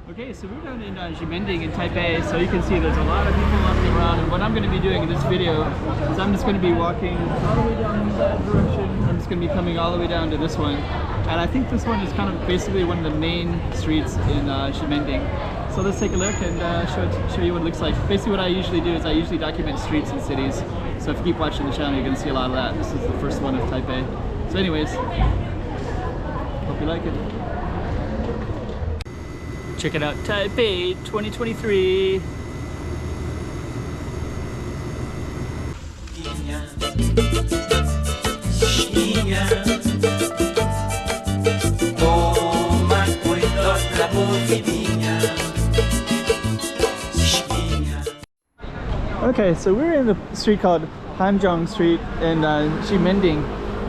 Okay, so we're down in Ximending in Taipei, so you can see there's a lot of people walking around, and what I'm going to be doing in this video is I'm just going to be walking all the way down in that direction. I'm just going to be coming all the way down to this one, and I think this one is kind of basically one of the main streets in Ximending. So let's take a look and show you what it looks like. Basically what I usually do is I usually document streets in cities, so if you keep watching the channel you're going to see a lot of that. This is the first one of Taipei. So anyways, hope you like it. Check it out, Taipei 2023. Okay, so we're in a street called HanZhong Street in Ximending,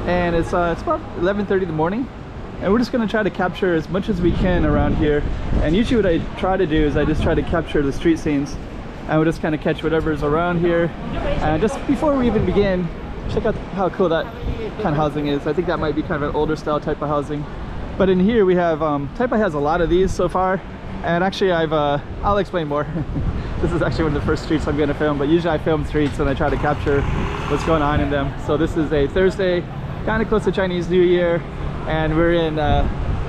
and it's about 11:30 in the morning. And we're just going to try to capture as much as we can around here. And usually what I try to do is I just try to capture the street scenes, and we'll just kind of catch whatever's around here. And just before we even begin, check out how cool that kind of housing is. I think that might be kind of an older style type of housing. But in here we have, Taipei has a lot of these so far. And actually I'll explain more. This is actually one of the first streets I'm going to film, but usually I film streets and I try to capture what's going on in them. So this is a Thursday, kind of close to Chinese New Year. And we're in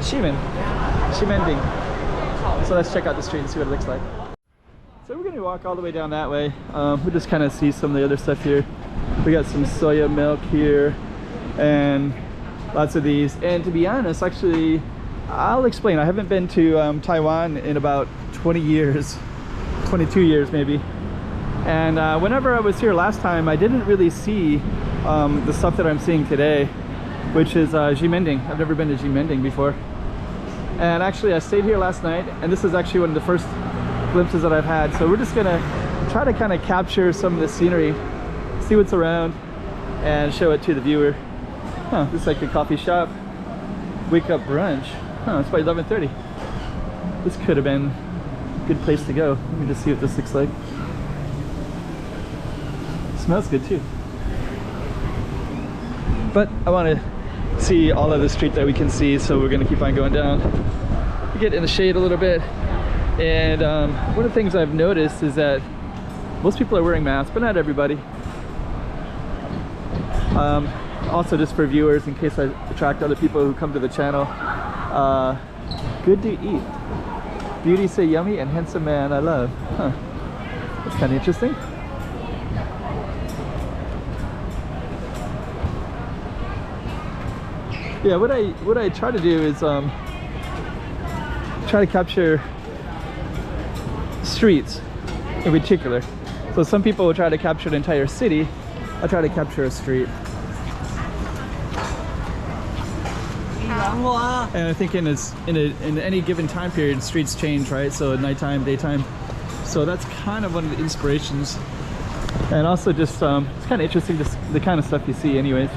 Ximending. So let's check out the street and see what it looks like. So we're going to walk all the way down that way. We'll just kind of see some of the other stuff here. We got some soya milk here and lots of these. And to be honest, actually, I'll explain. I haven't been to Taiwan in about 20 years, 22 years maybe. And whenever I was here last time, I didn't really see the stuff that I'm seeing today, which is Ximending. I've never been to Ximending before. And actually I stayed here last night, and this is actually one of the first glimpses that I've had. So we're just gonna try to kind of capture some of the scenery, see what's around, and show it to the viewer. Huh, this is like a coffee shop. Wake up brunch. Huh, it's by 11:30. This could have been a good place to go. Let me just see what this looks like. It smells good too. But I want to see all of the street that we can see, so we're going to keep on going down. We get in the shade a little bit, and one of the things I've noticed is that most people are wearing masks, but not everybody. Also, just for viewers, in case I attract other people who come to the channel, good to eat. Beauty say yummy, and handsome man I love. Huh. That's kind of interesting. Yeah, what I try to do is try to capture streets in particular. So some people will try to capture an entire city. I try to capture a street. And I think in any given time period, streets change, right? So at nighttime, daytime. So that's kind of one of the inspirations. And also just it's kind of interesting, just the kind of stuff you see anyways.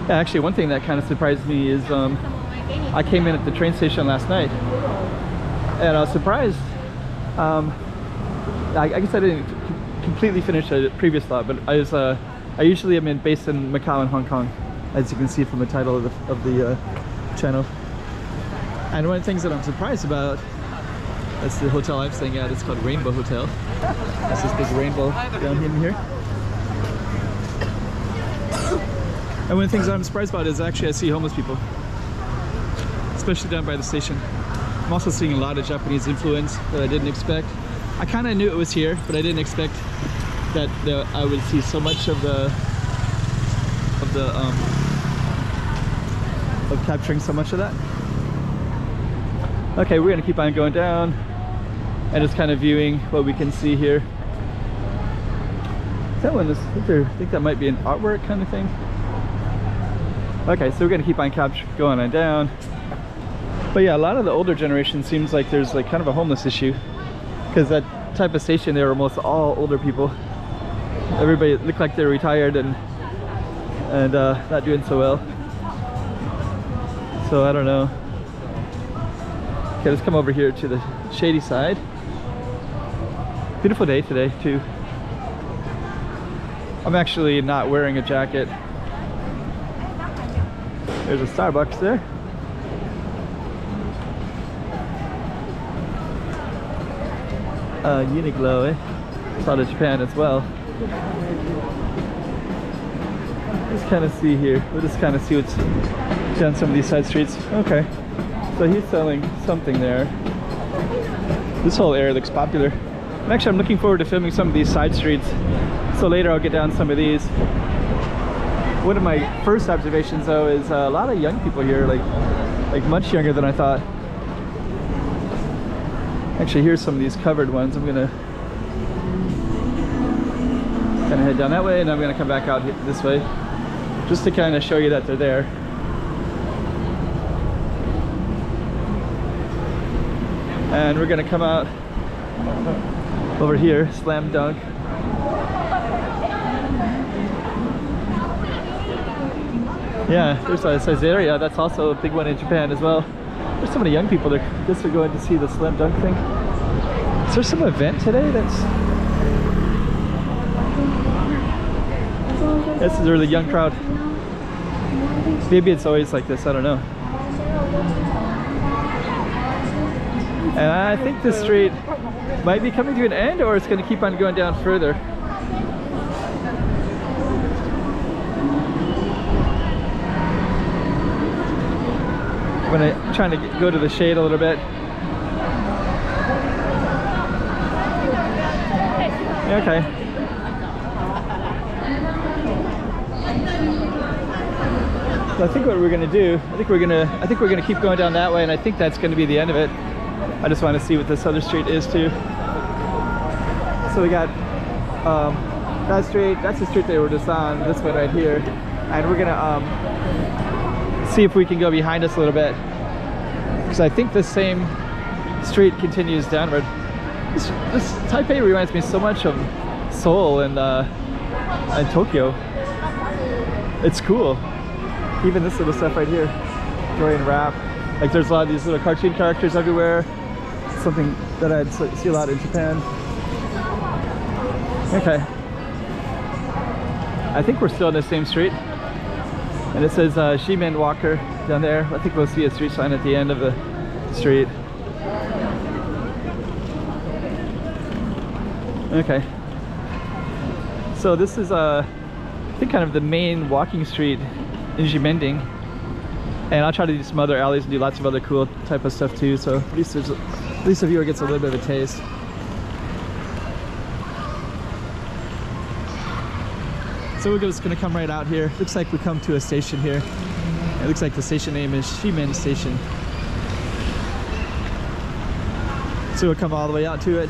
Yeah, actually, one thing that kind of surprised me is I came in at the train station last night, and I was surprised. I guess I didn't completely finish a previous thought, but I usually am based in Macau and Hong Kong, as you can see from the title of the channel. And one of the things that I'm surprised about, that's the hotel I'm staying at. It's called Rainbow Hotel. There's this big rainbow down in here. And one of the things that I'm surprised about is actually I see homeless people, especially down by the station. I'm also seeing a lot of Japanese influence that I didn't expect. I kind of knew it was here, but I didn't expect that I would see so much of capturing so much of that. Okay, we're gonna keep on going down and just kind of viewing what we can see here. That one is, I think that might be an artwork kind of thing. Okay, so we're gonna keep on going on down. But yeah, a lot of the older generation seems like there's like kind of a homeless issue, because that type of station, they were almost all older people. Everybody looked like they're retired and not doing so well. So I don't know. Okay, let's come over here to the shady side. Beautiful day today too. I'm actually not wearing a jacket. There's a Starbucks there. Uniqlo, it's out of Japan as well. Let's kind of see here. We'll just kind of see what's down some of these side streets. Okay, so he's selling something there. This whole area looks popular. And actually, I'm looking forward to filming some of these side streets. So later I'll get down some of these. One of my first observations though is a lot of young people here, like much younger than I thought. Actually, here's some of these covered ones. I'm gonna kind of head down that way, and I'm gonna come back out this way, just to kind of show you that they're there. And we're gonna come out over here, Slam Dunk. Yeah, there's a Saizeriya, that's also a big one in Japan as well. There's so many young people there just are going to see the Slam Dunk thing. Is there some event today that's... This is a really young crowd. Maybe it's always like this, I don't know. And I think this street might be coming to an end, or it's going to keep on going down further. I'm trying to go to the shade a little bit. Okay. So I think what we're gonna do, I think we're gonna keep going down that way, and I think that's gonna be the end of it. I just want to see what this other street is too. So we got that street. That's the street they were just on. This one right here, and we're gonna see if we can go behind us a little bit, because I think the same street continues downward. This Taipei reminds me so much of Seoul and Tokyo. It's cool. Even this little stuff right here, Dorian Rap. Like there's a lot of these little cartoon characters everywhere. Something that I'd see a lot in Japan. Okay. I think we're still in the same street. And it says Ximending Walker down there. I think we'll see a street sign at the end of the street. Okay. So this is I think kind of the main walking street in Ximending. And I'll try to do some other alleys and do lots of other cool type of stuff too. So at least the viewer gets a little bit of a taste. So we're just gonna come right out here. Looks like we come to a station here. It looks like the station name is Ximending Station. So we'll come all the way out to it.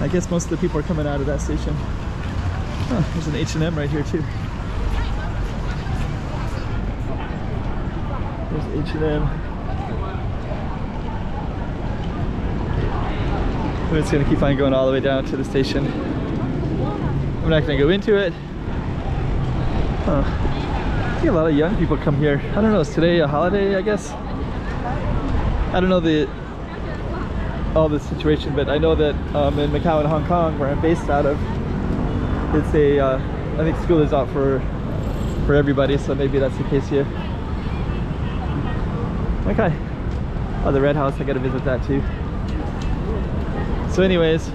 I guess most of the people are coming out of that station. Oh, there's an H&M right here too. There's H&M. We're just gonna keep on going all the way down to the station. I'm not gonna go into it. I see a lot of young people come here. I don't know, is today a holiday, I guess? I don't know all the situation, but I know that in Macau and Hong Kong, where I'm based out of, it's I think school is out for everybody, so maybe that's the case here. Okay. Oh, the Red House, I gotta visit that too. So anyways,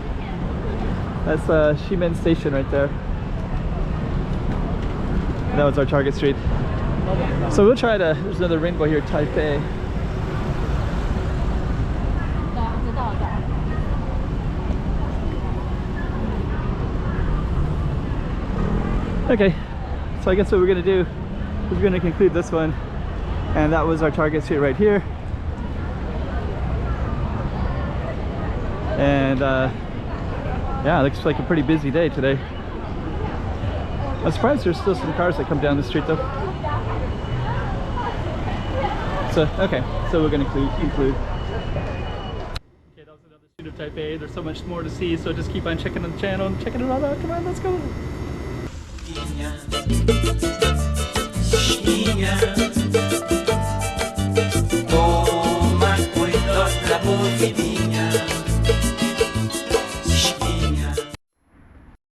that's Ximending Station right there. That was our target street. So we'll try to, there's another rainbow here, Taipei. Okay, so I guess what we're gonna do is we're gonna conclude this one. And that was our target street right here. And yeah, it looks like a pretty busy day today. I'm surprised there's still some cars that come down the street though. So, okay, so we're gonna conclude. Okay, that was another street of Taipei. There's so much more to see, so just keep on checking on the channel and checking it all out. Come on, let's go.